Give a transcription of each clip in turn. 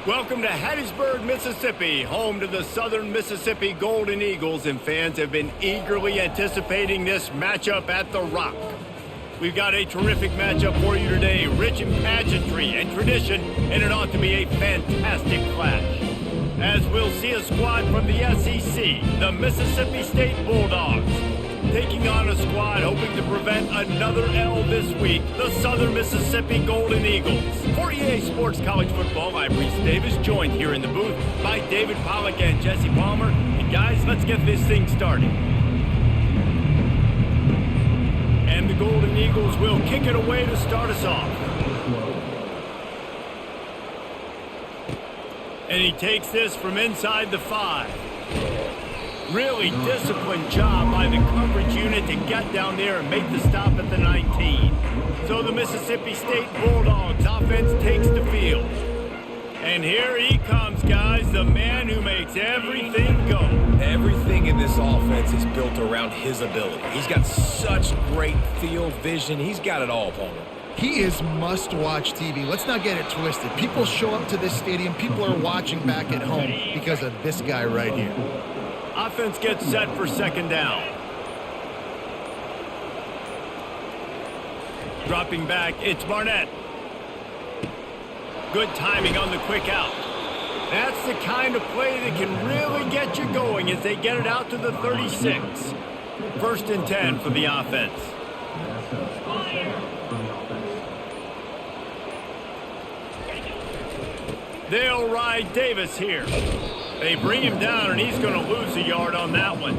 Welcome to Hattiesburg, Mississippi, home to the Southern Mississippi Golden Eagles, and fans have been eagerly anticipating this matchup at the Rock. We've got a terrific matchup for you today, rich in pageantry and tradition, and it ought to be a fantastic clash. As we'll see a squad from the SEC, the Mississippi State Bulldogs, taking on a squad hoping to prevent another L this week, the Southern Mississippi Golden Eagles. For EA Sports College Football, I'm Reese Davis, joined here in the booth by David Pollack and Jesse Palmer. And guys, let's get this thing started. And the Golden Eagles will kick it away to start us off. And he takes this from inside the 5. Really disciplined job by the coverage unit to get down there and make the stop at the 19. So the Mississippi State Bulldogs offense takes the field. And here he comes, guys, the man who makes everything go. Everything in this offense is built around his ability. He's got such great field vision. He's got it all, Palmer. He is must-watch TV. Let's not get it twisted. People show up to this stadium. People are watching back at home because of this guy right here. Offense gets set for second down. Dropping back, it's Barnett. Good timing on the quick out. That's the kind of play that can really get you going as they get it out to the 36. First and 10 for the offense. They'll ride Davis here. They bring him down, and he's going to lose a yard on that one.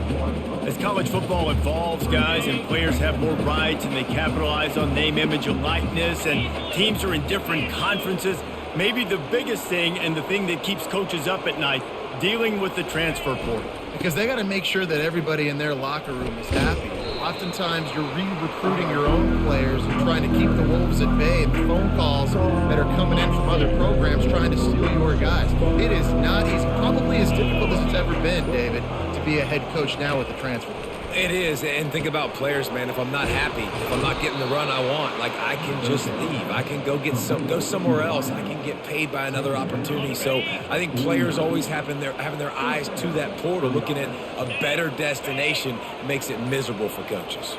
As college football evolves, guys, and players have more rights, and they capitalize on name, image, and likeness, and teams are in different conferences, maybe the biggest thing and the thing that keeps coaches up at night, dealing with the transfer portal. Because they got to make sure that everybody in their locker room is happy. Oftentimes, you're re-recruiting your own players and trying to keep the wolves at bay, and the phone calls that are coming in from other programs trying to steal your guys. It is not easy, probably as difficult as it's ever been, David, to be a head coach now with the transfer. It is, and think about players, man. If I'm not happy, if I'm not getting the run I want, like, I can just leave. I can go somewhere else. I can get paid by another opportunity. So I think players always having their eyes to that portal, looking at a better destination, makes it miserable for coaches.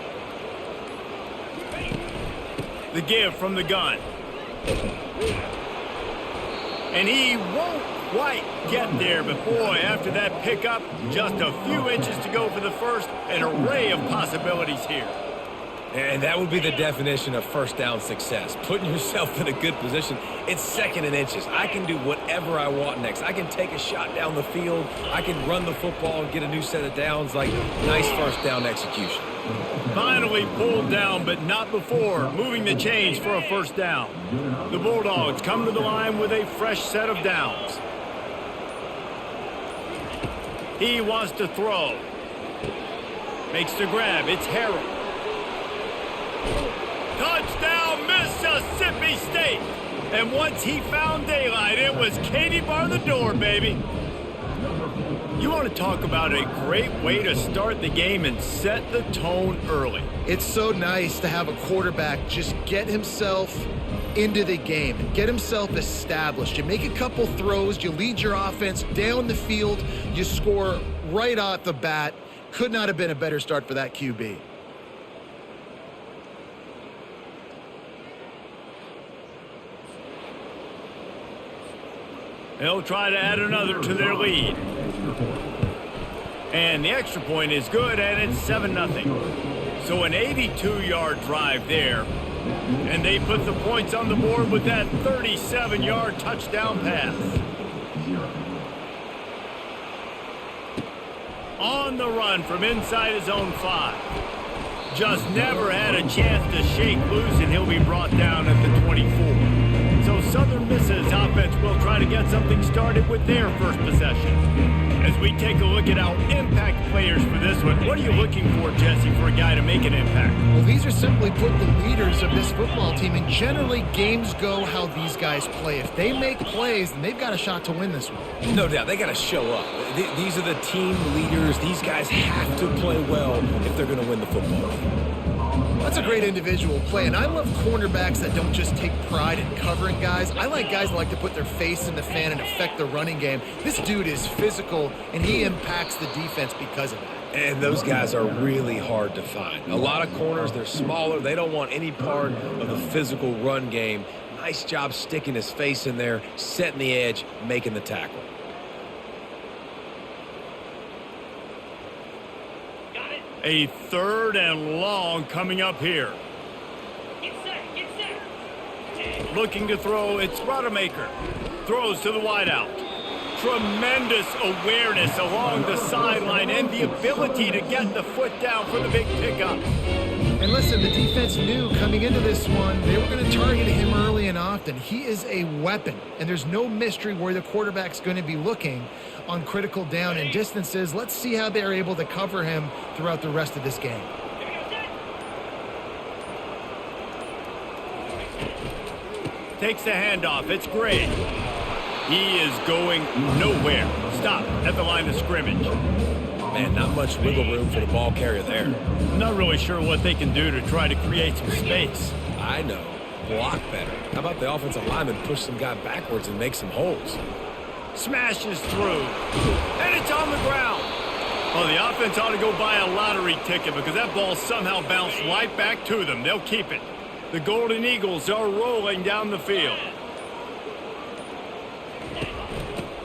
The give from the gun. And he won't quite get there, but boy, after that pickup, just a few inches to go for the first, an array of possibilities here. And that would be the definition of first down success, putting yourself in a good position. It's second and inches. I can do whatever I want next. I can take a shot down the field. I can run the football and get a new set of downs. Like, nice first down execution. Finally pulled down, but not before moving the chains for a first down. The Bulldogs come to the line with a fresh set of downs. He wants to throw. Makes the grab. It's Harrell. Touchdown, Mississippi State. And once he found daylight, it was Katie bar the door, baby. You want to talk about a great way to start the game and set the tone early. It's so nice to have a quarterback just get himself into the game and get himself established. You make a couple throws, you lead your offense down the field, you score right off the bat. Could not have been a better start for that QB. They'll try to add another to their lead. And the extra point is good, and it's 7-0. So an 82-yard drive there. And they put the points on the board with that 37-yard touchdown pass. On the run from inside his own 5. Just never had a chance to shake loose, and he'll be brought down at the 24. So Southern Miss's offense will try to get something started with their first possession. As we take a look at our impact players for this one, what are you looking for, Jesse, for a guy to make an impact? Well, these are simply put the leaders of this football team, and generally games go how these guys play. If they make plays, then they've got a shot to win this one. No doubt. They got to show up. These are the team leaders. These guys have to play well if they're going to win the football game. That's a great individual play, and I love cornerbacks that don't just take pride in covering guys. I like guys that like to put their face in the fan and affect the running game. This dude is physical, and he impacts the defense because of it. And those guys are really hard to find. A lot of corners, they're smaller. They don't want any part of the physical run game. Nice job sticking his face in there, setting the edge, making the tackle. A 3rd and long coming up here. Get set. Looking to throw, it's Rodemaker. Throws to the wideout. Tremendous awareness along the sideline and the ability to get the foot down for the big pickup. And listen, the defense knew coming into this one, they were going to target him early and often. He is a weapon, and there's no mystery where the quarterback's going to be looking on critical down and distances. Let's see how they're able to cover him throughout the rest of this game. Takes the handoff. It's Gray. He is going nowhere. Stop at the line of scrimmage. Man, not much wiggle room for the ball carrier there. I'm not really sure what they can do to try to create some space. I know. Block better. How about the offensive lineman push some guy backwards and make some holes? Smashes through. And it's on the ground. Well, the offense ought to go buy a lottery ticket because that ball somehow bounced right back to them. They'll keep it. The Golden Eagles are rolling down the field.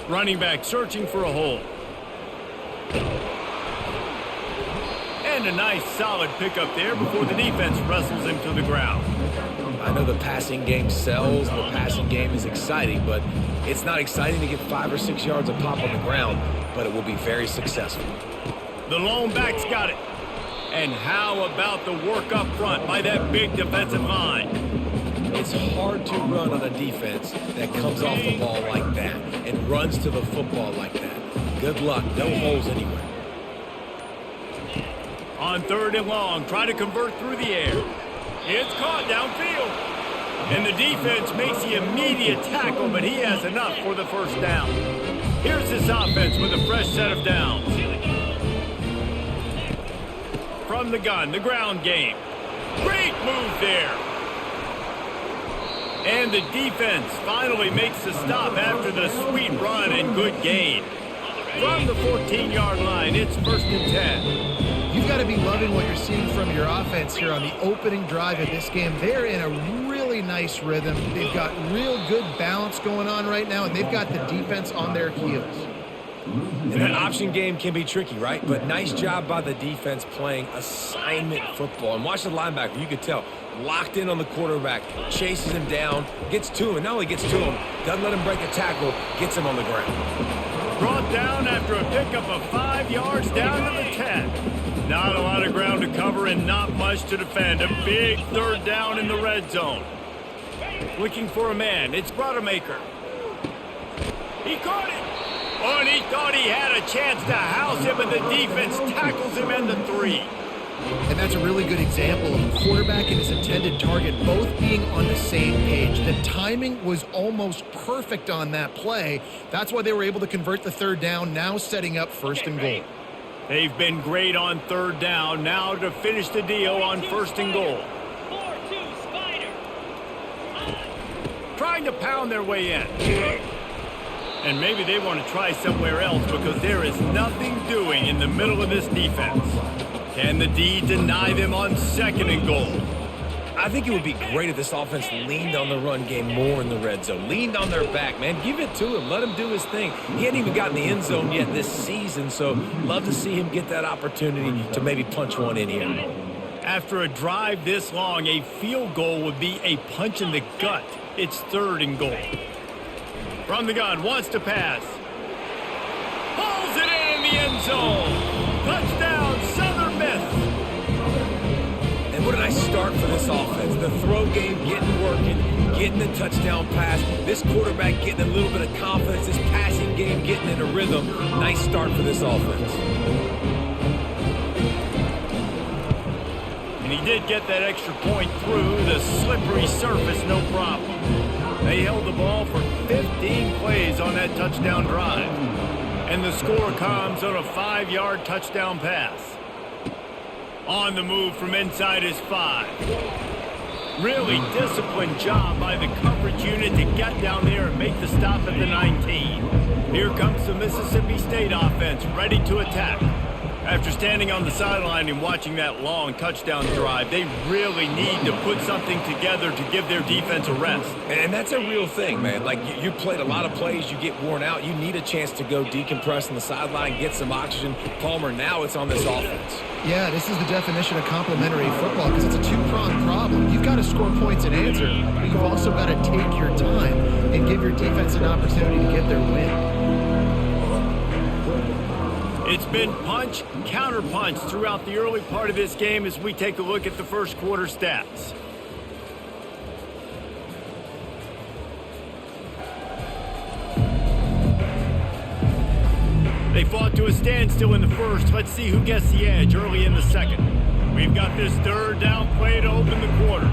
Running back searching for a hole. And a nice solid pickup there before the defense wrestles him to the ground. I know the passing game sells, the passing game is exciting, but it's not exciting to get 5 or 6 yards of pop on the ground, but it will be very successful. The lone back's got it. And how about the work up front by that big defensive line? It's hard to run on a defense that comes off the ball like that and runs to the football like that. Good luck. No holes anywhere. On 3rd and long, try to convert through the air. It's caught downfield. And the defense makes the immediate tackle, but he has enough for the first down. Here's this offense with a fresh set of downs. From the gun, the ground game. Great move there. And the defense finally makes the stop after the sweet run and good gain. From the 14-yard line, it's 1st and 10. You've got to be loving what you're seeing from your offense here on the opening drive of this game. They're in a really nice rhythm. They've got real good balance going on right now, and they've got the defense on their heels. And that option game can be tricky, right? But nice job by the defense playing assignment football. And watch the linebacker. You could tell. Locked in on the quarterback. Chases him down. Gets to him. And not only gets to him, doesn't let him break a tackle. Gets him on the ground. Brought down after a pickup of 5 yards down to the 10. Not a lot of ground to cover and not much to defend. A big 3rd down in the red zone. Looking for a man. It's Rodemaker. He caught it. Oh, and he thought he had a chance to house him, and the defense tackles him in the 3. And that's a really good example of a quarterback and his intended target both being on the same page. The timing was almost perfect on that play. That's why they were able to convert the 3rd down, now setting up 1st and goal. They've been great on 3rd down. Now to finish the deal on 1st and goal. 4-2 Spider. Trying to pound their way in. And maybe they want to try somewhere else because there is nothing doing in the middle of this defense. Can the D deny them on 2nd and goal? I think it would be great if this offense leaned on the run game more in the red zone. Leaned on their back, man. Give it to him. Let him do his thing. He hadn't even gotten the end zone yet this season, so love to see him get that opportunity to maybe punch one in here. After a drive this long, a field goal would be a punch in the gut. It's 3rd and goal. From the gun, wants to pass. Pulls it in the end zone. Touchdown, Southern Miss. And what a nice start for this offense. The throw game getting working, getting the touchdown pass. This quarterback getting a little bit of confidence. This passing game getting in a rhythm. Nice start for this offense. And he did get that extra point through the slippery surface, no problem. They held the ball for 15 plays on that touchdown drive. And the score comes on a 5-yard touchdown pass. On the move from inside his 5. Really disciplined job by the coverage unit to get down there and make the stop at the 19. Here comes the Mississippi State offense, ready to attack. After standing on the sideline and watching that long touchdown drive, they really need to put something together to give their defense a rest. And that's a real thing, man. Like, you played a lot of plays, you get worn out, you need a chance to go decompress on the sideline, get some oxygen. Palmer, now it's on this offense. Yeah, this is the definition of complementary football because it's a two-pronged problem. You've got to score points and answer, but you've also got to take your time and give your defense an opportunity to get their win. It's been punch, counter-punch throughout the early part of this game as we take a look at the first quarter stats. They fought to a standstill in the first. Let's see who gets the edge early in the second. We've got this third down play to open the quarter.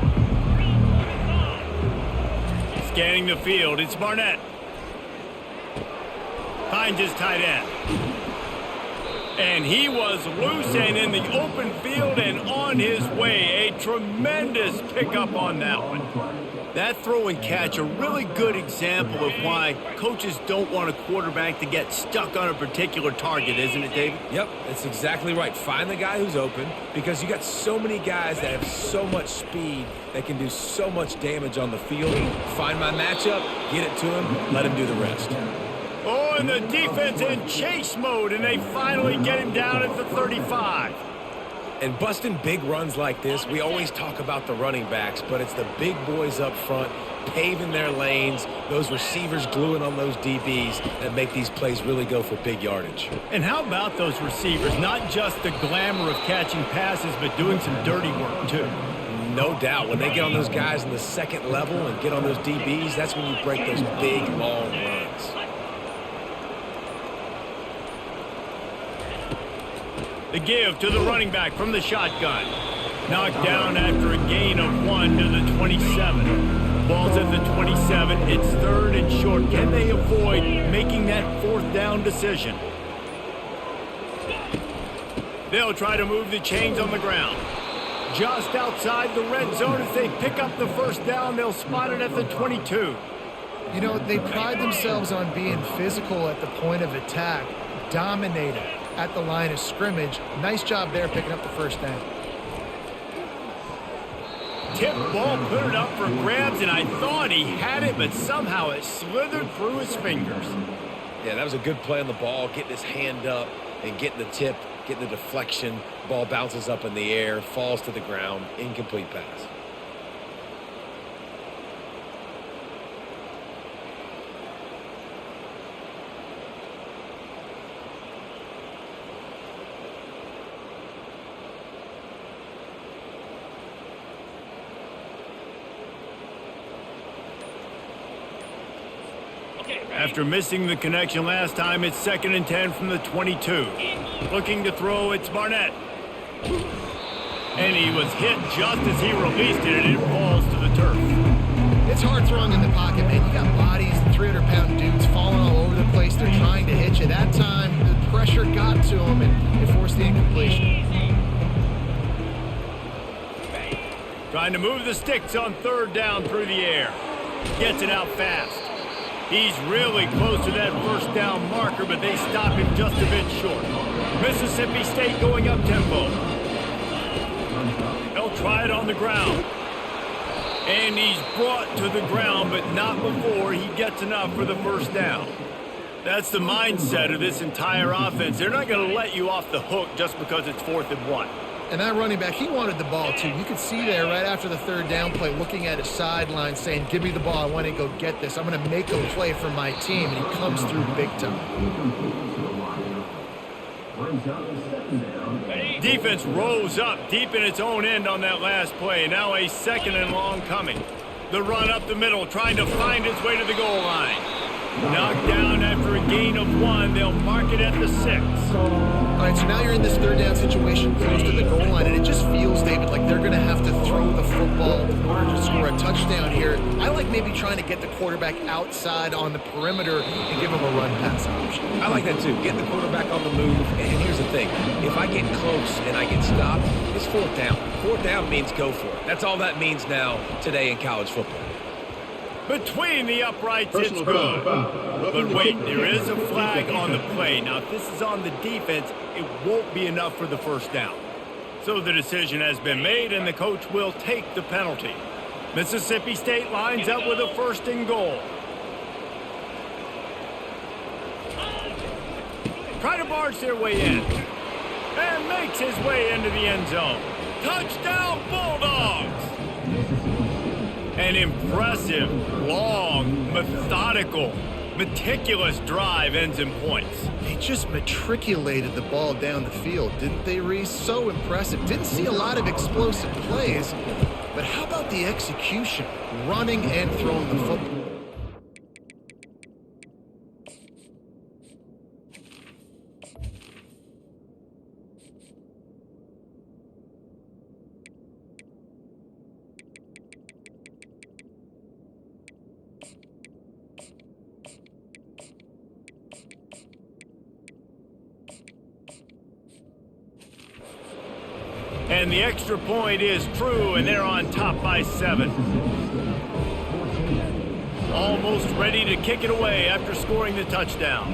Scanning the field, it's Barnett. Finds his tight end. And he was loose and in the open field and on his way. A tremendous pickup on that one. That throw and catch, a really good example of why coaches don't want a quarterback to get stuck on a particular target, isn't it, David? Yep, that's exactly right. Find the guy who's open because you got so many guys that have so much speed that can do so much damage on the field. Find my matchup, get it to him, let him do the rest. Oh, and the defense in chase mode, and they finally get him down at the 35. And busting big runs like this, we always talk about the running backs, but it's the big boys up front paving their lanes, those receivers gluing on those DBs that make these plays really go for big yardage. And how about those receivers? Not just the glamour of catching passes, but doing some dirty work, too. No doubt. When they get on those guys in the second level and get on those DBs, that's when you break those big, long runs. The give to the running back from the shotgun. Knocked down after a gain of 1 to the 27. Ball's at the 27. It's third and short. Can they avoid making that fourth down decision? They'll try to move the chains on the ground. Just outside the red zone as they pick up the first down. They'll spot it at the 22. You know, they pride themselves on being physical at the point of attack, dominating at the line of scrimmage. Nice job there picking up the first down. Tip ball, put it up for grabs, and I thought he had it, but somehow it slithered through his fingers. Yeah, that was a good play on the ball, getting his hand up and getting the tip, getting the deflection. Ball bounces up in the air, falls to the ground, incomplete pass. After missing the connection last time, it's 2nd and 10 from the 22. Looking to throw, it's Barnett. And he was hit just as he released it, and it falls to the turf. It's hard throwing in the pocket, man. You got bodies, 300-pound dudes falling all over the place. They're trying to hit you. That time, the pressure got to him, and it forced the incompletion. Trying to move the sticks on third down through the air. Gets it out fast. He's really close to that first down marker, but they stop him just a bit short. Mississippi State going up tempo. They'll try it on the ground. And he's brought to the ground, but not before he gets enough for the first down. That's the mindset of this entire offense. They're not going to let you off the hook just because it's 4th and 1. And that running back, he wanted the ball too. You could see there right after the third down play looking at his sideline saying, give me the ball, I want to go get this. I'm going to make a play for my team, and he comes through big time. Defense rose up deep in its own end on that last play. Now a 2nd and long coming. The run up the middle, trying to find its way to the goal line. Knocked down after a gain of 1. They'll mark it at the 6. All right, so now you're in this third down situation close to the goal line, and it just feels, David, like they're going to have to throw the football in order to score a touchdown here. I like maybe trying to get the quarterback outside on the perimeter and give him a run-pass option. I like that too. Get the quarterback on the move. And here's the thing. If I get close and I get stopped, it's fourth down. Fourth down means go for it. That's all that means now today in college football. Between the uprights, it's good. But wait, there is a flag on the play. Now, if this is on the defense, it won't be enough for the first down. So the decision has been made, and the coach will take the penalty. Mississippi State lines up with a 1st and goal. Try to barge their way in. And makes his way into the end zone. Touchdown, Bulldogs! An impressive, long, methodical, meticulous drive ends in points. They just matriculated the ball down the field, didn't they, Reese? So impressive. Didn't see a lot of explosive plays, but how about the execution? Running and throwing the football. And the extra point is true, and they're on top by 7. Almost ready to kick it away after scoring the touchdown.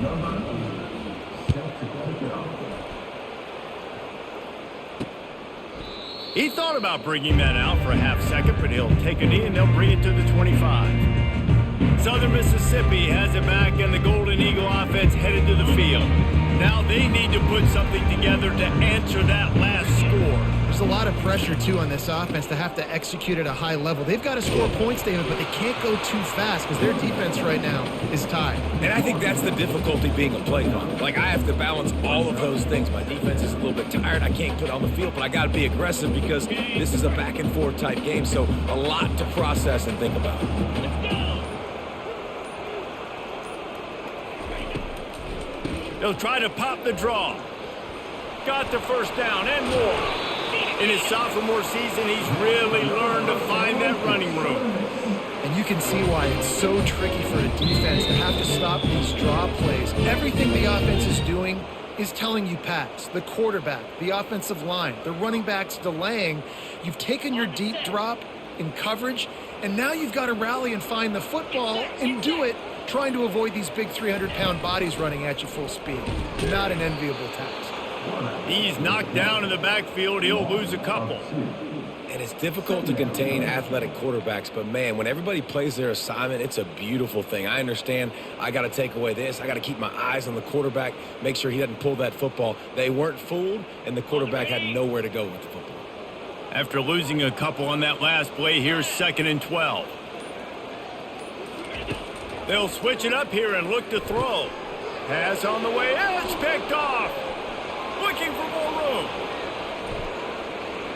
He thought about bringing that out for a half second, but he'll take a knee and they'll bring it to the 25. Southern Mississippi has it back, and the Golden Eagle offense headed to the field. Now they need to put something together to answer that last score. There's a lot of pressure, too, on this offense to have to execute at a high level. They've got to score points, David, but they can't go too fast because their defense right now is tied. And I think that's the difficulty being a play caller. Like, I have to balance all of those things. My defense is a little bit tired. I can't put on the field, but I got to be aggressive because this is a back-and-forth type game, so a lot to process and think about. They'll try to pop the draw. Got the first down and more. In his sophomore season, he's really learned to find that running room. And you can see why it's so tricky for a defense to have to stop these draw plays. Everything the offense is doing is telling you pass. The quarterback, the offensive line, the running backs delaying. You've taken your deep drop in coverage, and now you've got to rally and find the football and do it trying to avoid these big 300-pound bodies running at you full speed. Not an enviable task. He's knocked down in the backfield. He'll lose a couple. And it's difficult to contain athletic quarterbacks, but, man, when everybody plays their assignment, it's a beautiful thing. I understand I got to take away this. I got to keep my eyes on the quarterback, make sure he doesn't pull that football. They weren't fooled, and the quarterback had nowhere to go with the football. After losing a couple on that last play, here's 2nd and 12. They'll switch it up here and look to throw. Pass on the way. It's picked off. Looking for more room.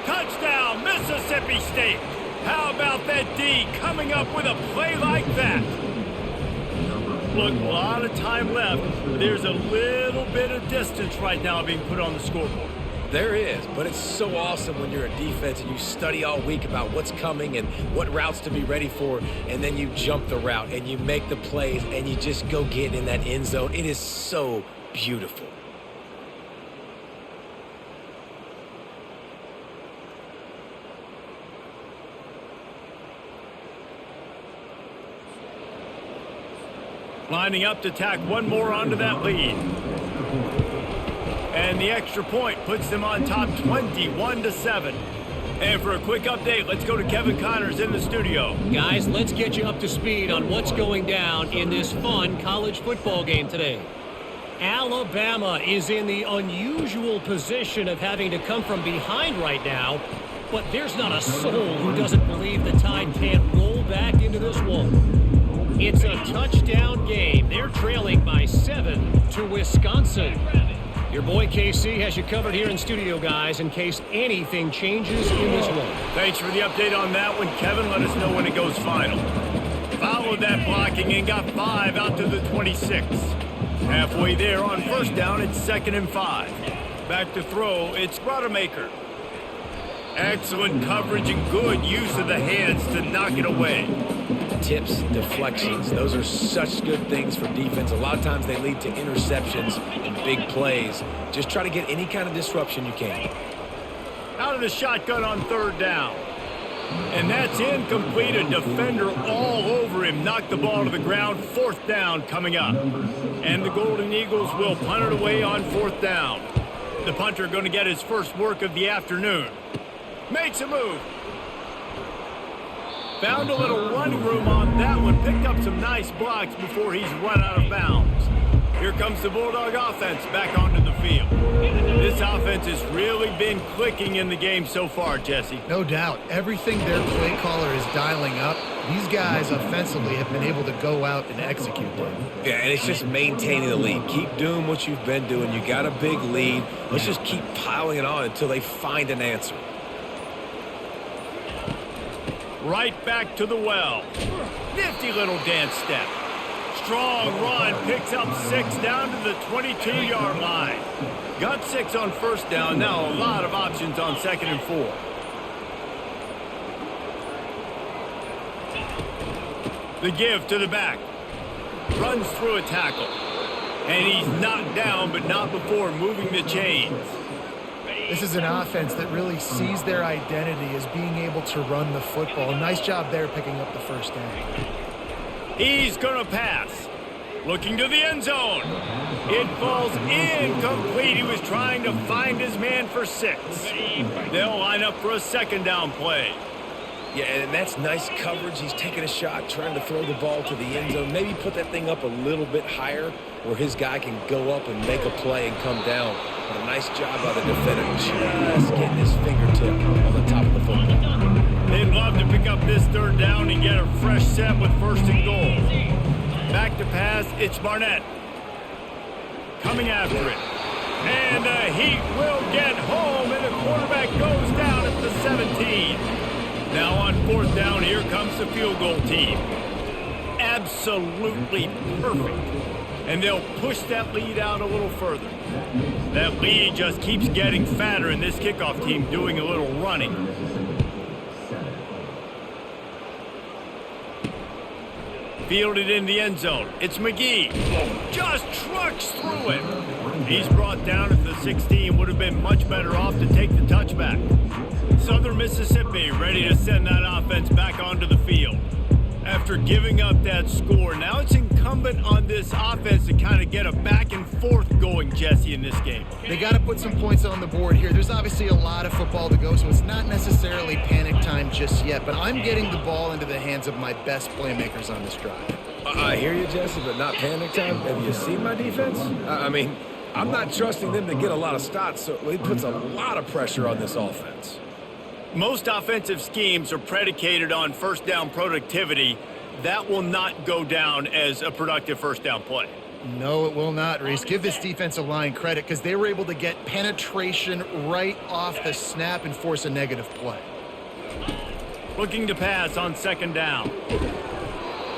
Touchdown, Mississippi State. How about that D coming up with a play like that? Look, a lot of time left. There's a little bit of distance right now being put on the scoreboard. There is, but it's so awesome when you're a defense and you study all week about what's coming and what routes to be ready for, and then you jump the route and you make the plays and you just go get in that end zone. It is so beautiful. Lining up to tack one more onto that lead. And the extra point puts them on top 21-7. And for a quick update, let's go to Kevin Connors in the studio. Guys, let's get you up to speed on what's going down in this fun college football game today. Alabama is in the unusual position of having to come from behind right now, but there's not a soul who doesn't believe the Tide can't roll back into this one. It's a touchdown game. They're trailing by 7 to Wisconsin. Your boy KC has you covered here in studio, guys, in case anything changes in this one. Thanks for the update on that one, Kevin. Let us know when it goes final. Followed that blocking and got 5 out to the 26. Halfway there on first down, it's 2nd and 5. Back to throw, it's Rodemaker. Excellent coverage and good use of the hands to knock it away. tips, deflections. Those are such good things for defense. A lot of times they lead to interceptions and big plays. Just try to get any kind of disruption you can. Out of the shotgun on third down. And that's incomplete. A defender all over him. Knocked the ball to the ground. Fourth down coming up. And the Golden Eagles will punt it away on fourth down. The punter going to get his first work of the afternoon. Makes a move. Found a little running room on that one. Picked up some nice blocks before he's run out of bounds. Here comes the Bulldog offense back onto the field. This offense has really been clicking in the game so far, Jesse. No doubt. Everything their play caller is dialing up, these guys offensively have been able to go out and execute them. Yeah, and it's just maintaining the lead. Keep doing what you've been doing. You got a big lead. Let's just keep piling it on until they find an answer. Right back to the well. Nifty little dance step. Strong run, picks up 6 down to the 22-yard line. Got 6 on first down. Now a lot of options on second and 4. The give to the back. Runs through a tackle. And he's knocked down, but not before moving the chains. This is an offense that really sees their identity as being able to run the football. Nice job there picking up the first down. He's going to pass. Looking to the end zone. It falls incomplete. He was trying to find his man for 6. They'll line up for a second down play. Yeah, and that's nice coverage. He's taking a shot, trying to throw the ball to the end zone. Maybe put that thing up a little bit higher where his guy can go up and make a play and come down. But a nice job by the defender just getting his fingertip on the top of the football. They'd love to pick up this third down and get a fresh set with first and goal. Back to pass, it's Barnett. Coming after it. And the Heat will get home, and the quarterback goes down at the 17. Now on fourth down, here comes the field goal team. Absolutely perfect. And they'll push that lead out a little further. That lead just keeps getting fatter, and this kickoff team doing a little running. Fielded in the end zone. It's McGee. Just trucks through it. He's brought down at the 16. Would have been much better off to take the touchback. Southern Mississippi ready to send that offense back onto the field. After giving up that score, now it's incumbent on this offense to kind of get a back and forth going, Jesse, in this game. They got to put some points on the board here. There's obviously a lot of football to go, so it's not necessarily panic time just yet, but I'm getting the ball into the hands of my best playmakers on this drive. I hear you, Jesse, but not panic time. Have you seen my defense? I mean, I'm not trusting them to get a lot of stops, so it puts a lot of pressure on this offense. Most offensive schemes are predicated on first down productivity. That will not go down as a productive first down play. No, it will not, Reese. Give this defensive line credit because they were able to get penetration right off the snap and force a negative play. Looking to pass on second down.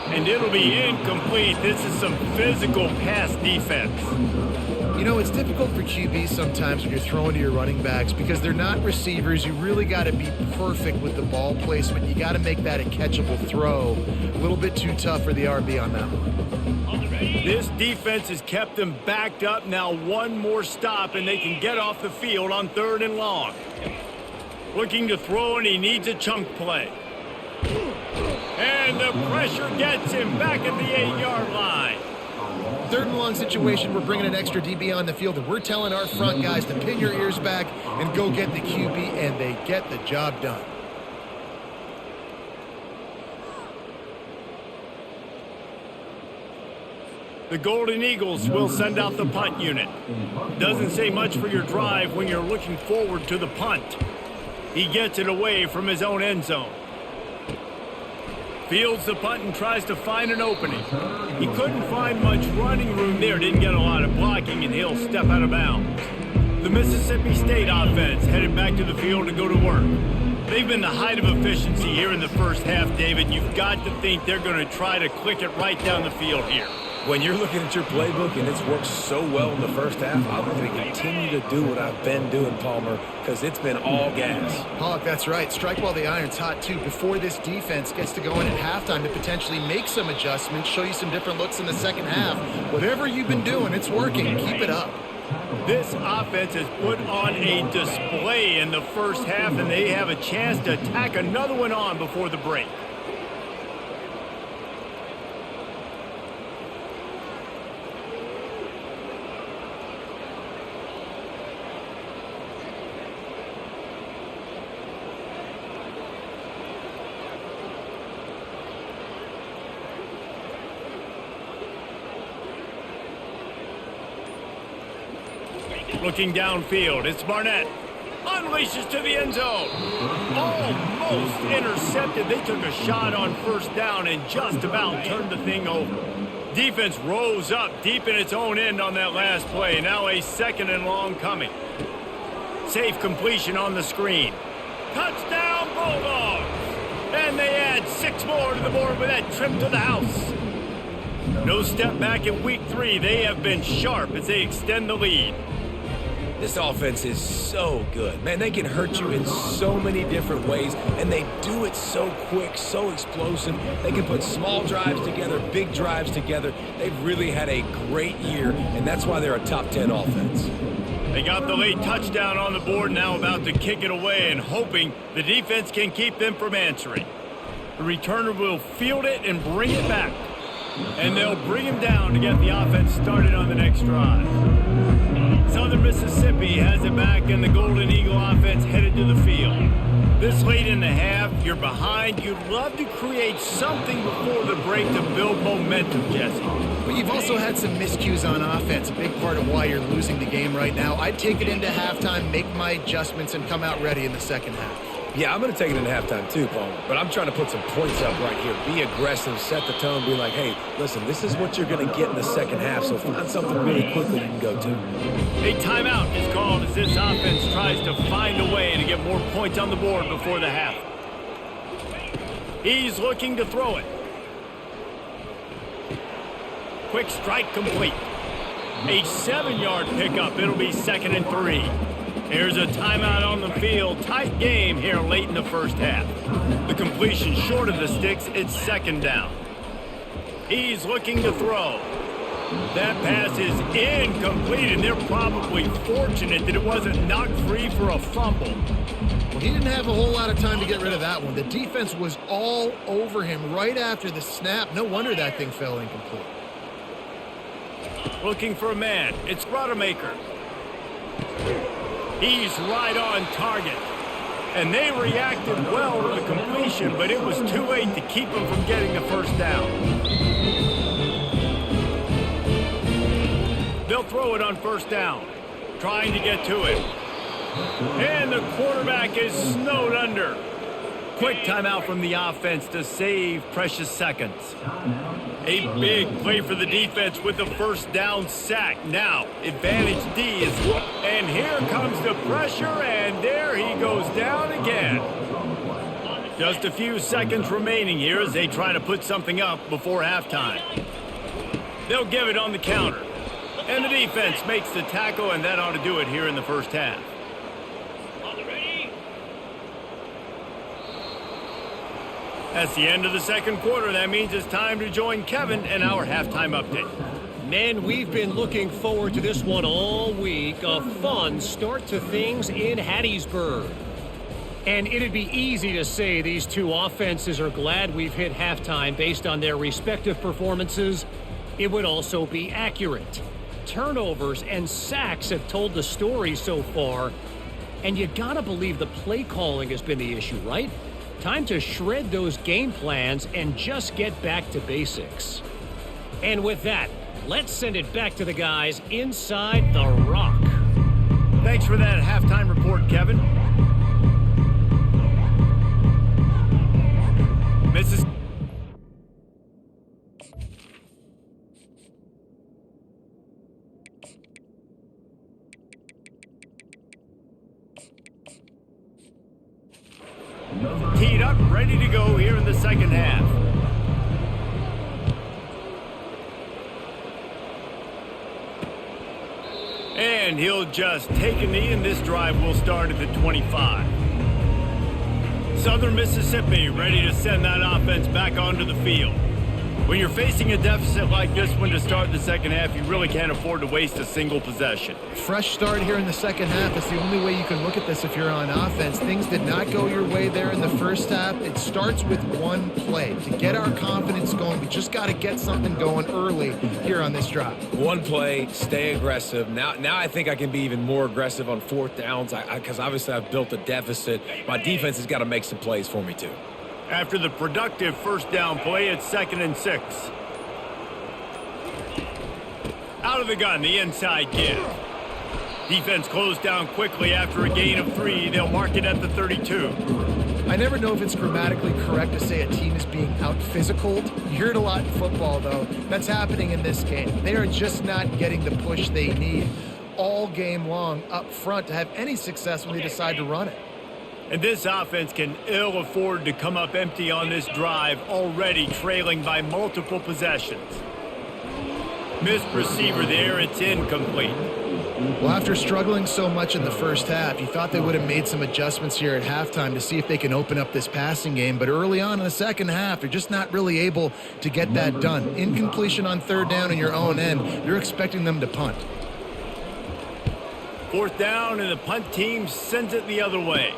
And it'll be incomplete. This is some physical pass defense. You know, it's difficult for QBs sometimes when you're throwing to your running backs because they're not receivers. You really got to be perfect with the ball placement. You got to make that a catchable throw. A little bit too tough for the RB on that one. This defense has kept them backed up. Now one more stop and they can get off the field on third and long. Looking to throw, and he needs a chunk play. And the pressure gets him back at the 8-yard line. Third and long situation, we're bringing an extra DB on the field, and we're telling our front guys to pin your ears back and go get the QB, and they get the job done. The Golden Eagles will send out the punt unit. Doesn't say much for your drive when you're looking forward to the punt. He gets it away from his own end zone. Fields the punt and tries to find an opening. He couldn't find much running room there. Didn't get a lot of blocking, and he'll step out of bounds. The Mississippi State offense headed back to the field to go to work. They've been the height of efficiency here in the first half, David. You've got to think they're going to try to click it right down the field here. When you're looking at your playbook and it's worked so well in the first half, I'm going to continue to do what I've been doing, Palmer, because it's been all gas. Pollock, that's right. Strike while the iron's hot, too, before this defense gets to go in at halftime to potentially make some adjustments, show you some different looks in the second half. Whatever you've been doing, it's working. Keep it up. This offense has put on a display in the first half, and they have a chance to tack another one on before the break. Looking downfield, it's Barnett. Unleashes to the end zone. Almost intercepted. They took a shot on first down and just about turned the thing over. Defense rose up deep in its own end on that last play. Now a 2nd and long coming. Safe completion on the screen. Touchdown Bulldogs! And they add 6 more to the board with that trip to the house. No step back in week 3. They have been sharp as they extend the lead. This offense is so good. Man, they can hurt you in so many different ways, and they do it so quick, so explosive. They can put small drives together, big drives together. They've really had a great year, and that's why they're a top 10 offense. They got the late touchdown on the board, now about to kick it away and hoping the defense can keep them from answering. The returner will field it and bring it back. And they'll bring him down to get the offense started on the next drive. Southern Mississippi has it back, and the Golden Eagle offense headed to the field. This late in the half, you're behind. You'd love to create something before the break to build momentum, Jesse. But you've also had some miscues on offense, a big part of why you're losing the game right now. I'd take it into halftime, make my adjustments, and come out ready in the second half. Yeah, I'm going to take it into halftime too, Palmer. But I'm trying to put some points up right here. Be aggressive, set the tone, be like, hey, listen, this is what you're going to get in the second half, so find something really quickly you can go to. A timeout is called as this offense tries to find a way to get more points on the board before the half. He's looking to throw it. Quick strike complete. A 7-yard pickup. It'll be 2nd and 3. Here's a timeout on the field. Tight game here late in the first half. The completion short of the sticks. It's 2nd down. He's looking to throw. That pass is incomplete, and they're probably fortunate that it wasn't knocked free for a fumble. Well, he didn't have a whole lot of time to get rid of that one. The defense was all over him right after the snap. No wonder that thing fell incomplete. Looking for a man. It's Rodemaker. He's right on target. And they reacted well to the completion, but it was too late to keep them from getting the first down. They'll throw it on first down, trying to get to it. And the quarterback is snowed under. Quick timeout from the offense to save precious seconds. A big play for the defense with the first down sack. Now, advantage D is, and here comes the pressure, and there he goes down again. Just a few seconds remaining here as they try to put something up before halftime. They'll give it on the counter. And the defense makes the tackle, and that ought to do it here in the first half. That's the end of the second quarter. That means it's time to join Kevin and our halftime update. Men, we've been looking forward to this one all week. A fun start to things in Hattiesburg. And it'd be easy to say these two offenses are glad we've hit halftime based on their respective performances. It would also be accurate. Turnovers and sacks have told the story so far. And you gotta believe the play calling has been the issue, right? Time to shred those game plans and just get back to basics. And with that, let's send it back to the guys inside the Rock. Thanks for that halftime report, Kevin. Mrs. Teed up, ready to go here in the second half. And he'll just take a knee, and this drive will start at the 25. Southern Mississippi ready to send that offense back onto the field. When you're facing a deficit like this one to start the second half, you really can't afford to waste a single possession. Fresh start here in the second half is the only way you can look at this if you're on offense. Things did not go your way there in the first half. It starts with one play. To get our confidence going, we just got to get something going early here on this drive. One play, stay aggressive. Now I think I can be even more aggressive on fourth downs because obviously I've built a deficit. My defense has got to make some plays for me too. After the productive first down play, it's 2nd and 6. Out of the gun, the inside give. Defense closed down quickly after a gain of 3. They'll mark it at the 32. I never know if it's grammatically correct to say a team is being out-physicaled. You hear it a lot in football, though. That's happening in this game. They are just not getting the push they need all game long up front to have any success when they decide to run it. And this offense can ill afford to come up empty on this drive, already trailing by multiple possessions. Missed receiver there, it's incomplete. Well, after struggling so much in the first half, you thought they would have made some adjustments here at halftime to see if they can open up this passing game. But early on in the second half, they're just not really able to get that done. Incompletion on third down in your own end, you're expecting them to punt. Fourth down, and the punt team sends it the other way.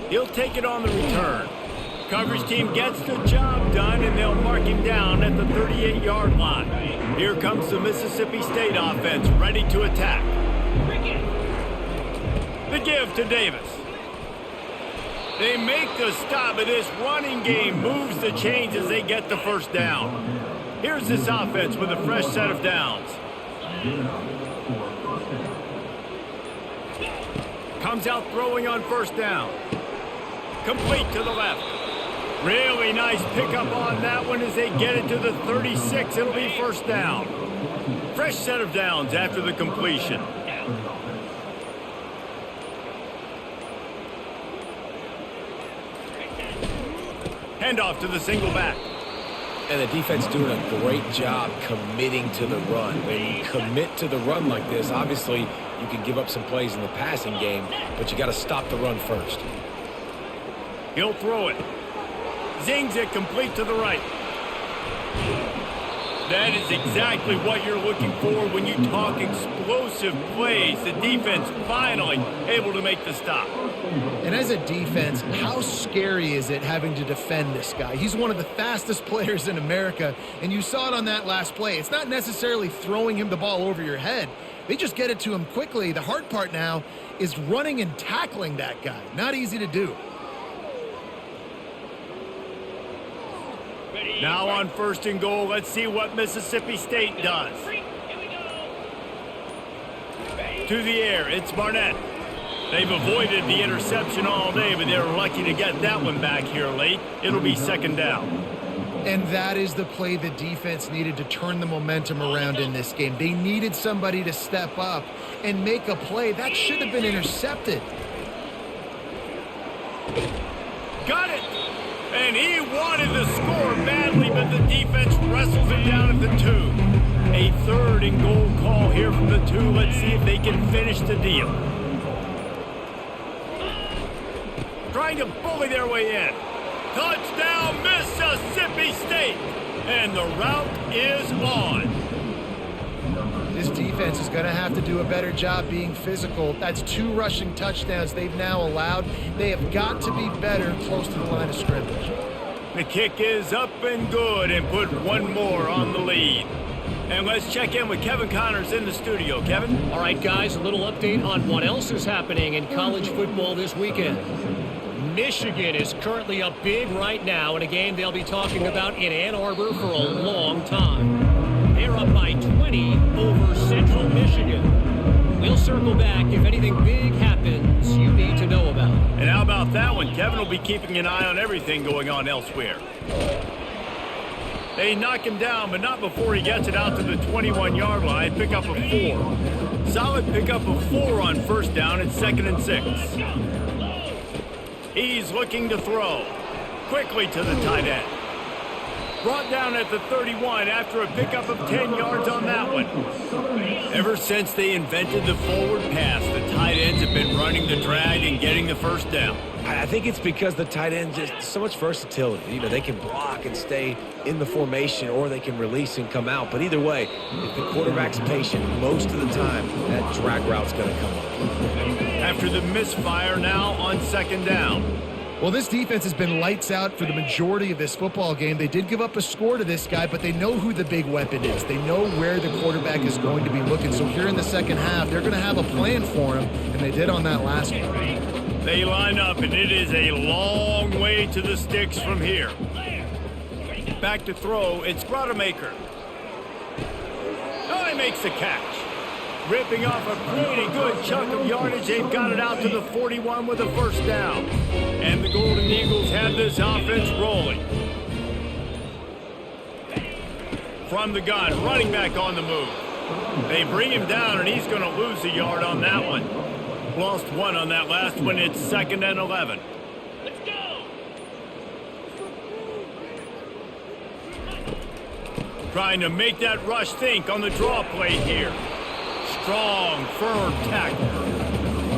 He'll take it on the return. Coverage team gets the job done, and they'll mark him down at the 38-yard line. Here comes the Mississippi State offense, ready to attack. The give to Davis. They make the stop, but this running game moves the chains as they get the first down. Here's this offense with a fresh set of downs. Comes out throwing on first down. Complete to the left. Really nice pickup on that one as they get it to the 36. It'll be first down. Fresh set of downs after the completion. Handoff to the single back. And the defense doing a great job committing to the run. When you commit to the run like this, obviously you can give up some plays in the passing game, but you got to stop the run first. He'll throw it. Zings it complete to the right. That is exactly what you're looking for when you talk explosive plays. The defense finally able to make the stop. And as a defense, how scary is it having to defend this guy? He's one of the fastest players in America, and you saw it on that last play. It's not necessarily throwing him the ball over your head. They just get it to him quickly. The hard part now is running and tackling that guy. Not easy to do. Now on 1st and goal, let's see what Mississippi State does. To the air, it's Barnett. They've avoided the interception all day, but they're lucky to get that one back here late. It'll be 2nd down. And that is the play the defense needed to turn the momentum around in this game. They needed somebody to step up and make a play. That should have been intercepted. Got it! And he wanted the score badly, but the defense wrestles it down at the 2. A 3rd and goal call here from the 2. Let's see if they can finish the deal. Trying to bully their way in. Touchdown, Mississippi State! And the route is on. This defense is going to have to do a better job being physical. That's 2 rushing touchdowns they've now allowed. They have got to be better close to the line of scrimmage. The kick is up and good, and put one more on the lead. And let's check in with Kevin Connors in the studio. Kevin? All right, guys, a little update on what else is happening in college football this weekend. Michigan is currently up big right now in a game they'll be talking about in Ann Arbor for a long time. They're up by 20 over Central Michigan. We'll circle back if anything big happens you need to know about. And how about that one? Kevin will be keeping an eye on everything going on elsewhere. They knock him down, but not before he gets it out to the 21-yard line. Pick up a 4. Solid pickup of 4 on 1st down. It's 2nd and 6. He's looking to throw. Quickly to the tight end. Brought down at the 31 after a pickup of 10 yards on that one. Ever since they invented the forward pass, the tight ends have been running the drag and getting the first down. I think it's because the tight ends just so much versatility. You know, they can block and stay in the formation, or they can release and come out. But either way, if the quarterback's patient, most of the time, that drag route's going to come up. After the misfire now on second down. Well, this defense has been lights out for the majority of this football game. They did give up a score to this guy, but they know who the big weapon is. They know where the quarterback is going to be looking. So here in the second half, they're going to have a plan for him, and they did on that last one. They line up, and it is a long way to the sticks from here. Back to throw, it's Rodemaker. Oh, he makes the catch. Ripping off a pretty good chunk of yardage. They've got it out to the 41 with a first down. And the Golden Eagles have this offense rolling. From the gun, running back on the move. They bring him down, and he's going to lose a yard on that one. Lost one on that last one. It's 2nd and 11. Let's go! Trying to make that rush think on the draw play here. Strong, firm tackle.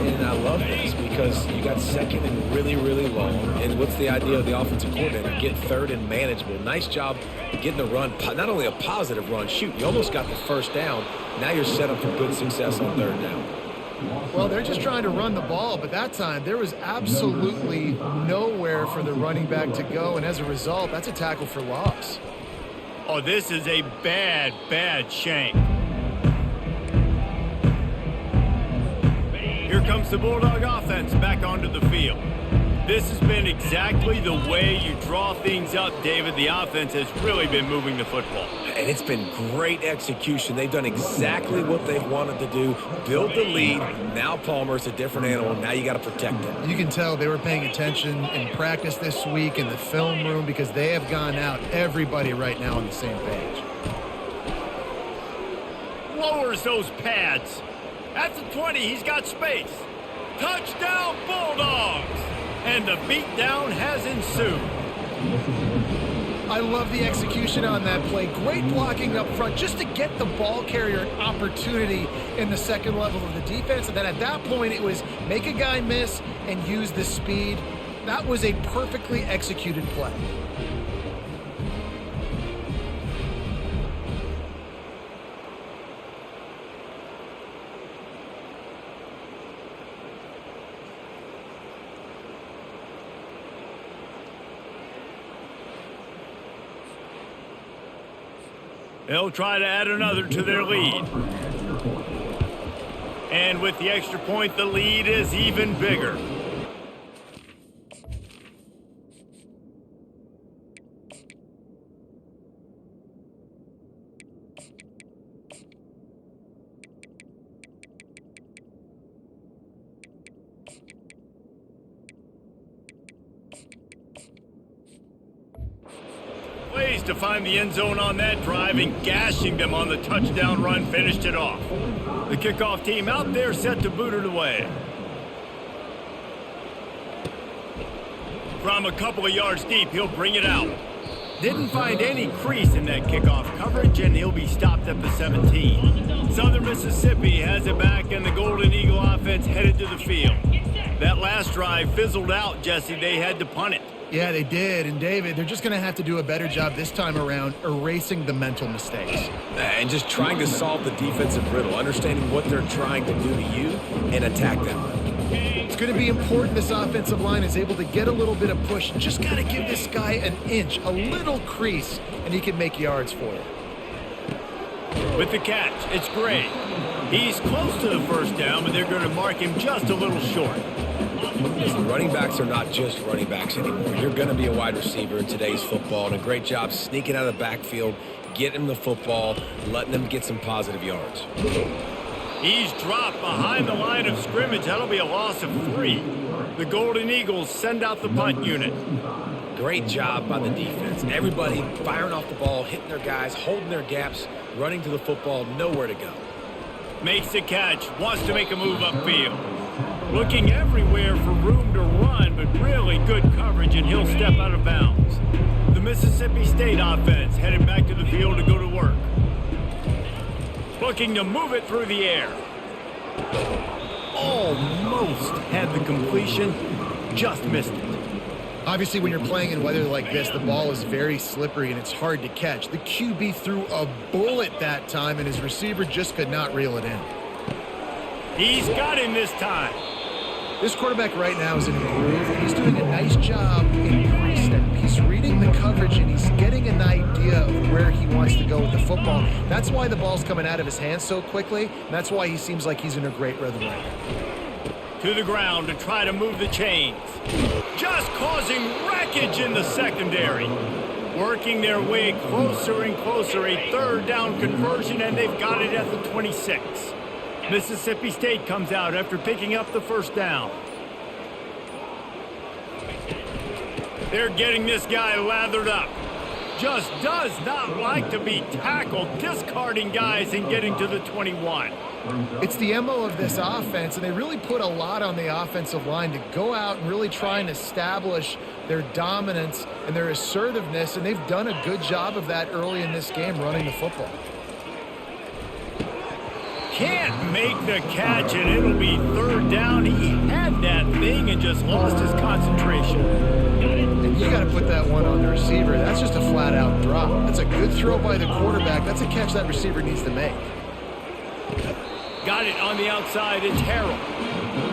And I love this because you got second and really, really long. And what's the idea of the offensive coordinator? Get third and manageable. Nice job getting the run. Not only a positive run, shoot, you almost got the first down. Now you're set up for good success on third down. Well, they're just trying to run the ball, but that time there was absolutely nowhere for the running back to go. And as a result, that's a tackle for loss. Oh, this is a bad, bad shank. Here comes the Bulldog offense back onto the field. This has been exactly the way you draw things up, David. The offense has really been moving the football. And it's been great execution. They've done exactly what they've wanted to do. Build the lead. Now Palmer's a different animal. Now you got to protect him. You can tell they were paying attention in practice this week in the film room because they have gone out, everybody right now on the same page. Lowers those pads. At the 20, he's got space. Touchdown, Bulldogs! And the beatdown has ensued. I love the execution on that play. Great blocking up front just to get the ball carrier an opportunity in the second level of the defense. And then at that point, it was make a guy miss and use the speed. That was a perfectly executed play. They'll try to add another to their lead. And with the extra point, the lead is even bigger. Plays to find the end zone on that drive, and gashing them on the touchdown run finished it off. The kickoff team out there set to boot it away. From a couple of yards deep, he'll bring it out. Didn't find any crease in that kickoff coverage, and he'll be stopped at the 17. Southern Mississippi has it back, and the Golden Eagle offense headed to the field. That last drive fizzled out, Jesse. They had to punt it. Yeah, they did. And, David, they're just going to have to do a better job this time around erasing the mental mistakes. And just trying to solve the defensive riddle, understanding what they're trying to do to you and attack them. It's going to be important this offensive line is able to get a little bit of push. Just got to give this guy an inch, a little crease, and he can make yards for you. With the catch, it's Gray. He's close to the first down, but they're going to mark him just a little short. Listen, running backs are not just running backs anymore. You're going to be a wide receiver in today's football, and a great job sneaking out of the backfield, getting him the football, letting them get some positive yards. He's dropped behind the line of scrimmage. That'll be a loss of 3. The Golden Eagles send out the punt unit. Great job by the defense. Everybody firing off the ball, hitting their guys, holding their gaps, running to the football, nowhere to go. Makes the catch, wants to make a move upfield. Looking everywhere for room to run, but really good coverage, and he'll step out of bounds. The Mississippi State offense headed back to the field to go to work. Looking to move it through the air. Almost had the completion, just missed it. Obviously, when you're playing in weather like this, the ball is very slippery and it's hard to catch. The QB threw a bullet that time, and his receiver just could not reel it in. He's got him this time. This quarterback right now is in a groove, and he's doing a nice job in pre-snap. He's reading the coverage, and he's getting an idea of where he wants to go with the football. That's why the ball's coming out of his hands so quickly, and that's why he seems like he's in a great rhythm right now. To the ground to try to move the chains. Just causing wreckage in the secondary. Working their way closer and closer. A third down conversion, and they've got it at the 26. Mississippi State comes out after picking up the first down. They're getting this guy lathered up. Just does not like to be tackled, discarding guys and getting to the 21. It's the MO of this offense, and they really put a lot on the offensive line to go out and really try and establish their dominance and their assertiveness, and they've done a good job of that early in this game running the football. Can't make the catch, and it'll be third down. He had that thing and just lost his concentration. And you got to put that one on the receiver. That's just a flat-out drop. That's a good throw by the quarterback. That's a catch that receiver needs to make. Got it on the outside. It's Harrell.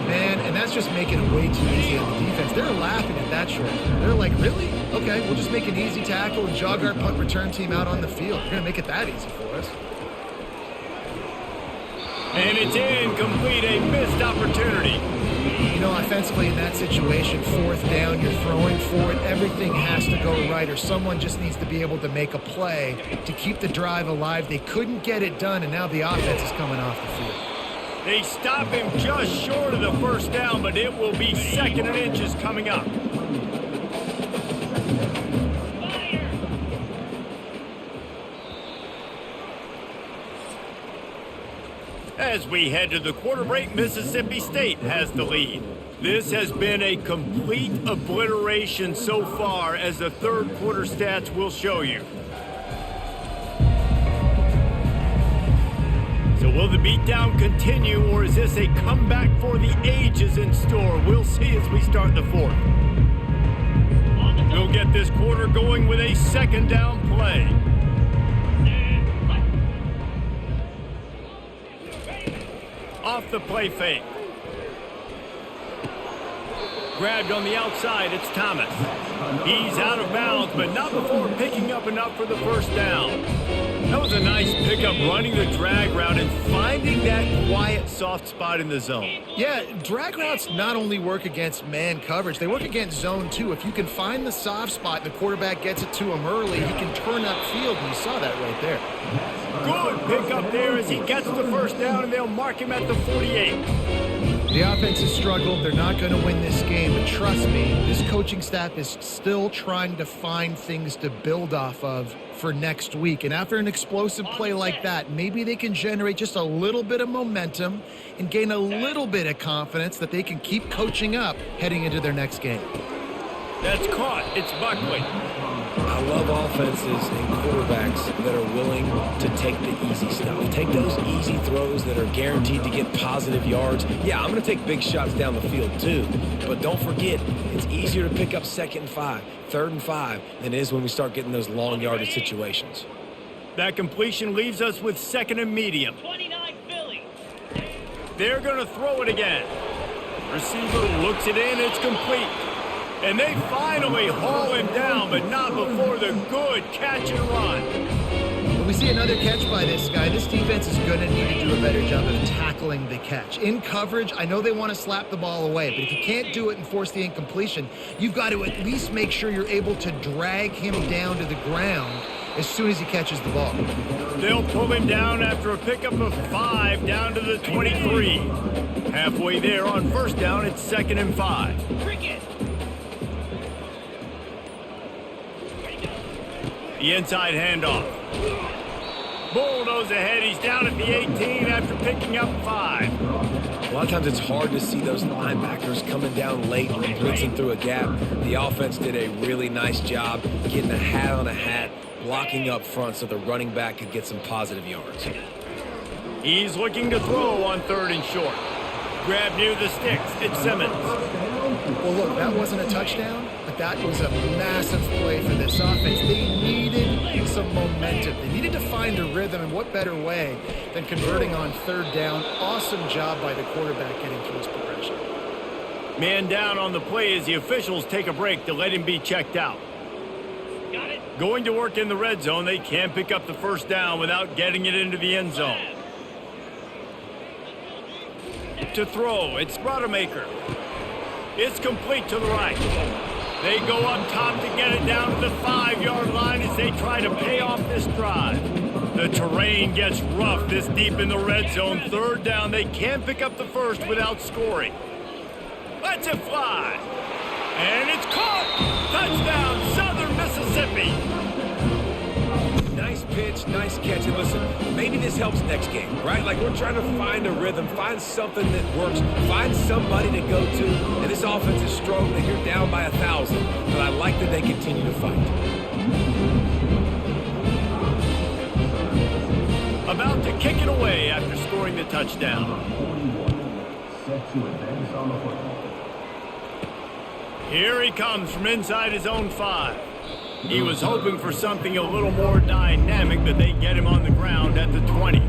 Man, and that's just making it way too easy on the defense. They're laughing at that short. They're like, really? Okay, we'll just make an easy tackle and jog our punt return team out on the field. You're going to make it that easy for us. And it's incomplete, a missed opportunity. You know, offensively in that situation, fourth down, you're throwing for it. Everything has to go right, or someone just needs to be able to make a play to keep the drive alive. They couldn't get it done, and now the offense is coming off the field. They stop him just short of the first down, but it will be second and inches coming up. As we head to the quarter break, Mississippi State has the lead. This has been a complete obliteration so far, as the third quarter stats will show you. So will the beatdown continue, or is this a comeback for the ages in store? We'll see as we start the fourth. We'll get this quarter going with a second down play. Off the play fake. Grabbed on the outside, it's Thomas. He's out of bounds, but not before picking up enough for the first down. That was a nice pickup, running the drag route and finding that quiet, soft spot in the zone. Yeah, drag routes not only work against man coverage, they work against zone too. If you can find the soft spot and the quarterback gets it to him early, he can turn upfield, and you saw that right there. Good pickup there as he gets the first down, and they'll mark him at the 48. The offense has struggled. They're not going to win this game, but trust me, this coaching staff is still trying to find things to build off of for next week. And after an explosive play like that, maybe they can generate just a little bit of momentum and gain a little bit of confidence that they can keep coaching up heading into their next game. That's caught. It's Buckley. I love offenses and quarterbacks that are willing to take the easy stuff. Take those easy throws that are guaranteed to get positive yards. Yeah, I'm going to take big shots down the field too. But don't forget, it's easier to pick up second and 5, third and 5 than it is when we start getting those long yardage situations. That completion leaves us with second and medium. 29 Philly. They're going to throw it again. Receiver looks it in. It's complete. And they finally haul him down, but not before the good catch and run. When we see another catch by this guy, this defense is going to need to do a better job of tackling the catch. In coverage, I know they want to slap the ball away, but if you can't do it and force the incompletion, you've got to at least make sure you're able to drag him down to the ground as soon as he catches the ball. They'll pull him down after a pickup of 5 down to the 23. Halfway there on first down, it's second and 5. Cricket. The inside handoff. Bulldoze ahead. He's down at the 18 after picking up 5. A lot of times it's hard to see those linebackers coming down late and blitzing through a gap. The offense did a really nice job getting a hat on a hat, blocking up front so the running back could get some positive yards. He's looking to throw on 3rd and short. Grab near the sticks. It's Simmons. Well, look, that wasn't a touchdown, but that was a massive play for this offense. They needed some momentum. They needed to find a rhythm, and what better way than converting on 3rd down. Awesome job by the quarterback getting through his progression. Man down on the play as the officials take a break to let him be checked out. Got it. Going to work in the red zone, they can't pick up the 1st down without getting it into the end zone. To throw, it's Rodemaker. It's complete to the right. They go up top to get it down to the 5-yard line as they try to pay off this drive. The terrain gets rough this deep in the red zone. 3rd down, they can't pick up the 1st without scoring. Lets it fly. And it's caught. Touchdown, Southern Mississippi. Nice pitch, nice catch. And listen, maybe this helps next game, right? Like, we're trying to find a rhythm, find something that works, find somebody to go to. And this offense is struggling. You're down by 1,000, but I like that they continue to fight. About to kick it away after scoring the touchdown. Here he comes from inside his own 5. He was hoping for something a little more dynamic, but they get him on the ground at the 20.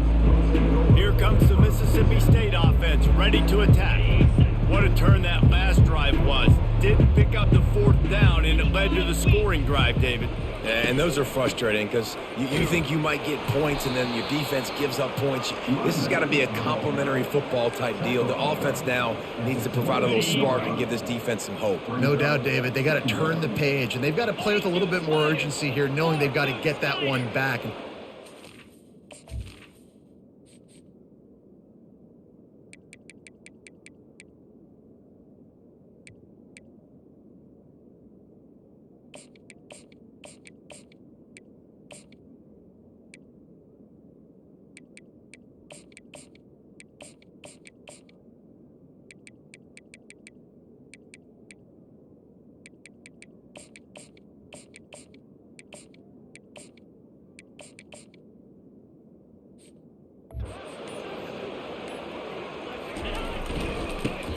Here comes the Mississippi State offense, ready to attack. What a turn that last drive was. Didn't pick up the 4th down, and it led to the scoring drive, David. And those are frustrating because you think you might get points and then your defense gives up points. This has got to be a complementary football type deal. The offense now needs to provide a little spark and give this defense some hope. No doubt, David. They got to turn the page, and they've got to play with a little bit more urgency here, knowing they've got to get that one back.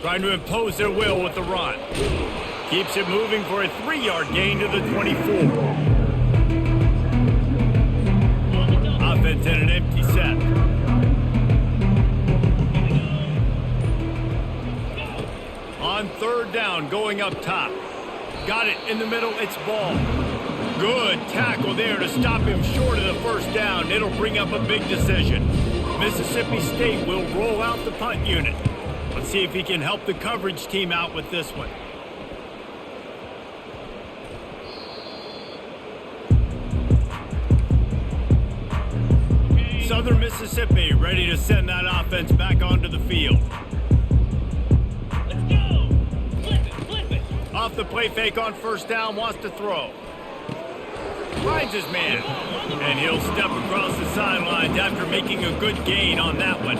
Trying to impose their will with the run. Keeps it moving for a 3-yard gain to the 24. Offense in an empty set. On 3rd down, going up top. Got it in the middle, it's Ball. Good tackle there to stop him short of the 1st down. It'll bring up a big decision. Mississippi State will roll out the punt unit. Let's see if he can help the coverage team out with this one. Southern Mississippi ready to send that offense back onto the field. Let's go. Flip it. Off the play fake on 1st down, wants to throw. Finds his man. And he'll step across the sidelines after making a good gain on that one.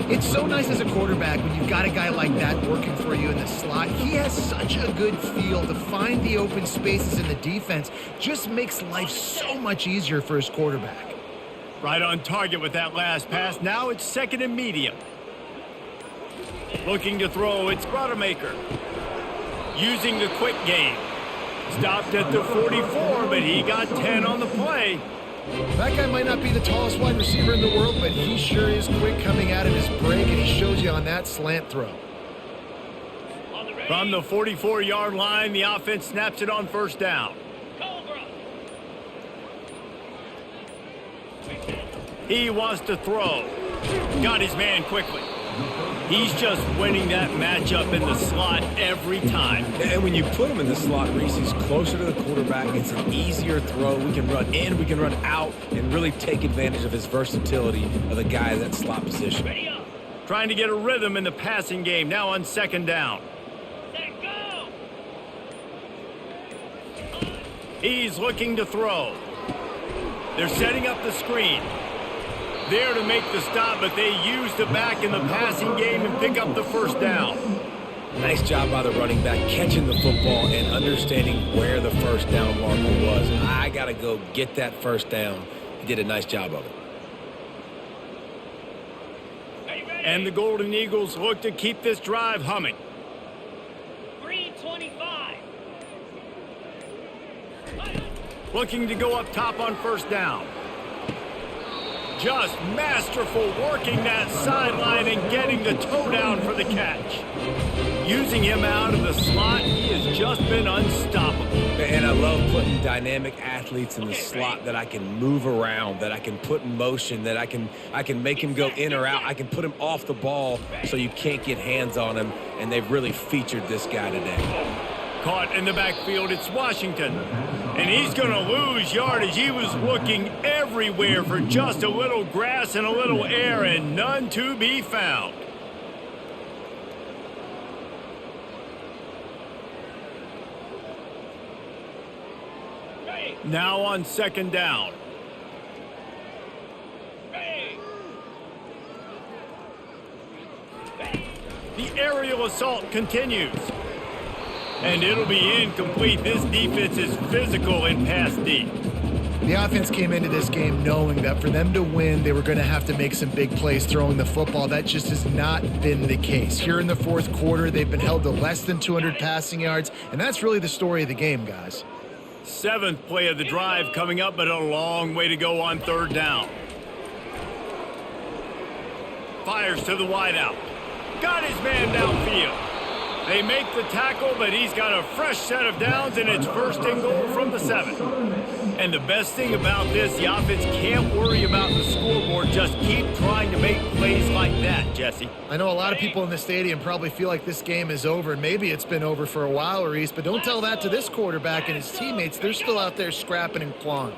It's so nice as a quarterback when you've got a guy like that working for you in the slot. He has such a good feel to find the open spaces in the defense. Just makes life so much easier for his quarterback. Right on target with that last pass. Now it's 2nd and medium. Looking to throw, it's Rodemaker. Using the quick game. Stopped at the 44, but he got 10 on the play. That guy might not be the tallest wide receiver in the world, but he sure is quick coming out of his break, and he shows you on that slant throw. From the 44-yard line, the offense snaps it on 1st down. He wants to throw. Got his man quickly. He's just winning that matchup in the slot every time. And when you put him in the slot, Reese, he's closer to the quarterback. It's an easier throw. We can run in, we can run out, and really take advantage of his versatility of the guy in that slot position. Trying to get a rhythm in the passing game, now on 2nd down. Set, go. He's looking to throw. They're setting up the screen. there to make the stop, but they used the back in the passing game and pick up the first down. Nice job by the running back catching the football and understanding where the first down marker was. I got to go get that first down. He did a nice job of it. And the Golden Eagles look to keep this drive humming. Green 25. Looking to go up top on first down. Just masterful working that sideline and getting the toe down for the catch. Using him out of the slot, he has just been unstoppable. And I love putting dynamic athletes in the slot that I can move around, that I can put in motion, that I can make him go in or out. I can put him off the ball so you can't get hands on him, and they've really featured this guy today. Caught in the backfield, it's Washington. And he's going to lose yardage. He was looking everywhere for just a little grass and a little air, and none to be found. Now on second down. The aerial assault continues. And it'll be incomplete. This defense is physical in pass deep. The offense came into this game knowing that for them to win, they were going to have to make some big plays throwing the football. That just has not been the case. Here in the fourth quarter, they've been held to less than 200 passing yards, and that's really the story of the game, guys. Seventh play of the drive coming up, but a long way to go on third down. Fires to the wideout. Got his man downfield. They make the tackle, but he's got a fresh set of downs, and it's first and goal from the 7. And the best thing about this, the offense can't worry about the scoreboard. Just keep trying to make plays like that, Jesse. I know a lot of people in the stadium probably feel like this game is over, and maybe it's been over for a while, Reese, but don't tell that to this quarterback and his teammates. They're still out there scrapping and clawing.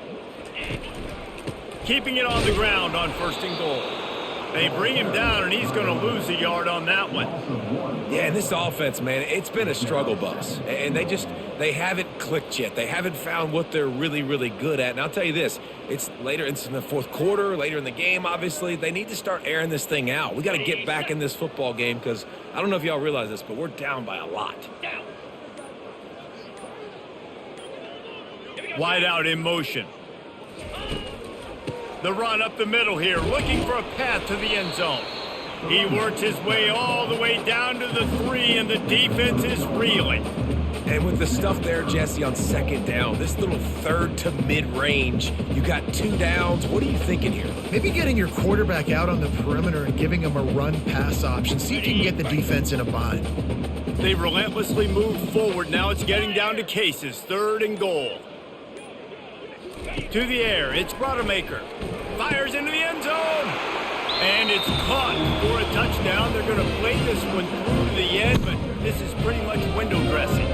Keeping it on the ground on first and goal. They bring him down, and he's going to lose a yard on that one. Yeah, and this offense, man, it's been a struggle bus. And they haven't clicked yet. They haven't found what they're really, really good at. And I'll tell you this, it's in the fourth quarter, later in the game, obviously. They need to start airing this thing out. We got to get back in this football game because I don't know if y'all realize this, but we're down by a lot. Wide out in motion. The run up the middle here, looking for a path to the end zone. He works his way all the way down to the 3, and the defense is reeling. And with the stuff there, Jesse, on second down, this little third to mid-range, you got 2 downs. What are you thinking here? Maybe getting your quarterback out on the perimeter and giving him a run-pass option. See if you can get the defense in a bind. They relentlessly move forward. Now it's getting down to cases. Third and goal. To the air, it's Rodemaker. Fires into the end zone. And it's caught for a touchdown. They're going to play this one through to the end, but this is pretty much window dressing.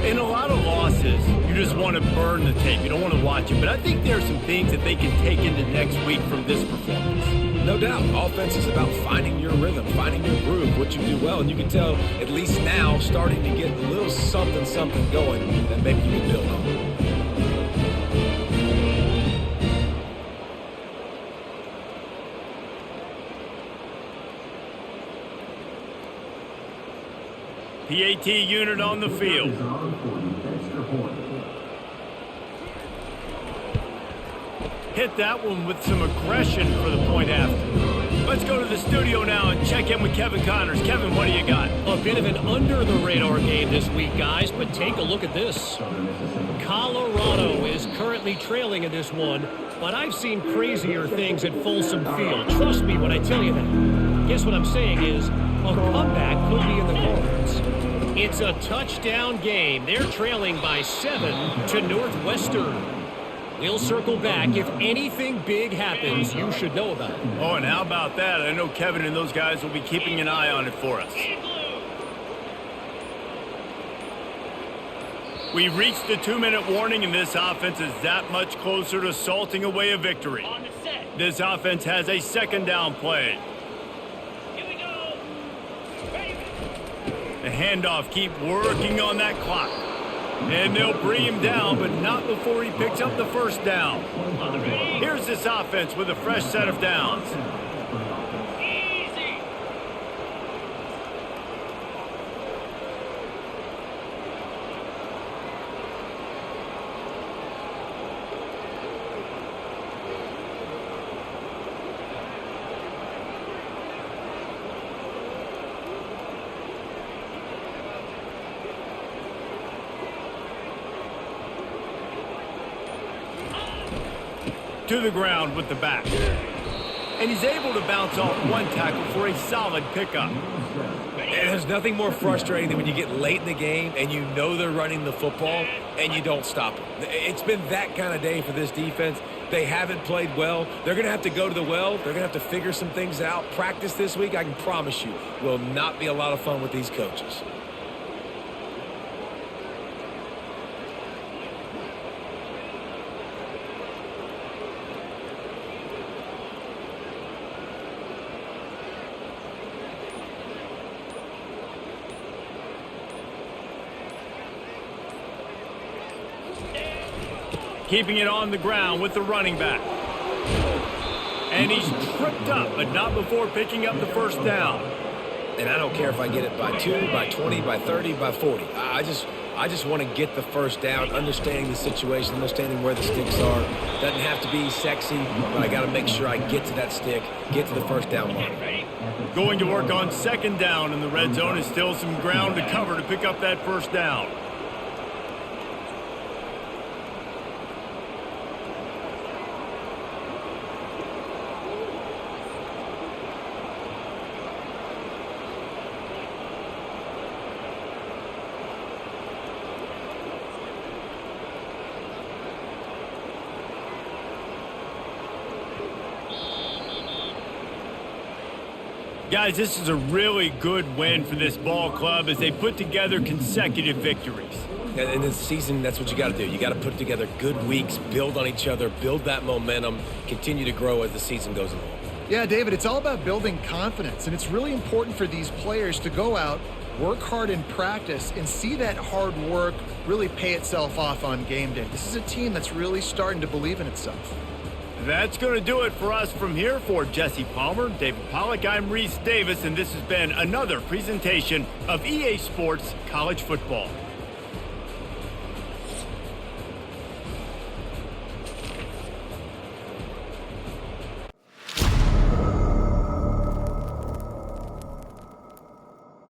In a lot of losses, you just want to burn the tape. You don't want to watch it. But I think there are some things that they can take into next week from this performance. No doubt. Offense is about finding your rhythm, finding your groove, what you do well. And you can tell, at least now, starting to get a little something going that maybe you can build on. PAT unit on the field. Hit that one with some aggression for the point after. Let's go to the studio now and check in with Kevin Connors. Kevin, what do you got? A bit of an under-the-radar game this week, guys, but take a look at this. Colorado is currently trailing in this one, but I've seen crazier things at Folsom Field. Trust me when I tell you that. Guess what I'm saying is a comeback could be in the cards. It's a touchdown game. They're trailing by 7 to Northwestern. We'll circle back. If anything big happens, you should know about it. Oh, and how about that? I know Kevin and those guys will be keeping an eye on it for us. We've reached the 2-minute warning, and this offense is that much closer to salting away a victory. On the set. This offense has a second down play. Here we go. Ready. The handoff, keep working on that clock. And they'll bring him down, but not before he picks up the first down. Here's this offense with a fresh set of downs. Easy. To the ground with the back. And he's able to bounce off one tackle for a solid pickup. And there's nothing more frustrating than when you get late in the game and you know they're running the football and you don't stop them. It's been that kind of day for this defense. They haven't played well. They're going to have to go to the well. They're going to have to figure some things out. Practice this week, I can promise you, will not be a lot of fun with these coaches. Keeping it on the ground with the running back. And he's tripped up, but not before picking up the first down. And I don't care if I get it by 2, by 20, by 30, by 40. I just want to get the first down, understanding the situation, understanding where the sticks are. Doesn't have to be sexy, but I got to make sure I get to that stick, get to the first down line. Going to work on second down in the red zone is still some ground to cover to pick up that first down. Guys, this is a really good win for this ball club as they put together consecutive victories. In this season, that's what you got to do. You got to put together good weeks, build on each other, build that momentum, continue to grow as the season goes along. Yeah, David, it's all about building confidence, and it's really important for these players to go out, work hard in practice, and see that hard work really pay itself off on game day. This is a team that's really starting to believe in itself. That's going to do it for us from here. For Jesse Palmer, David Pollack, I'm Reese Davis, and this has been another presentation of EA Sports College Football.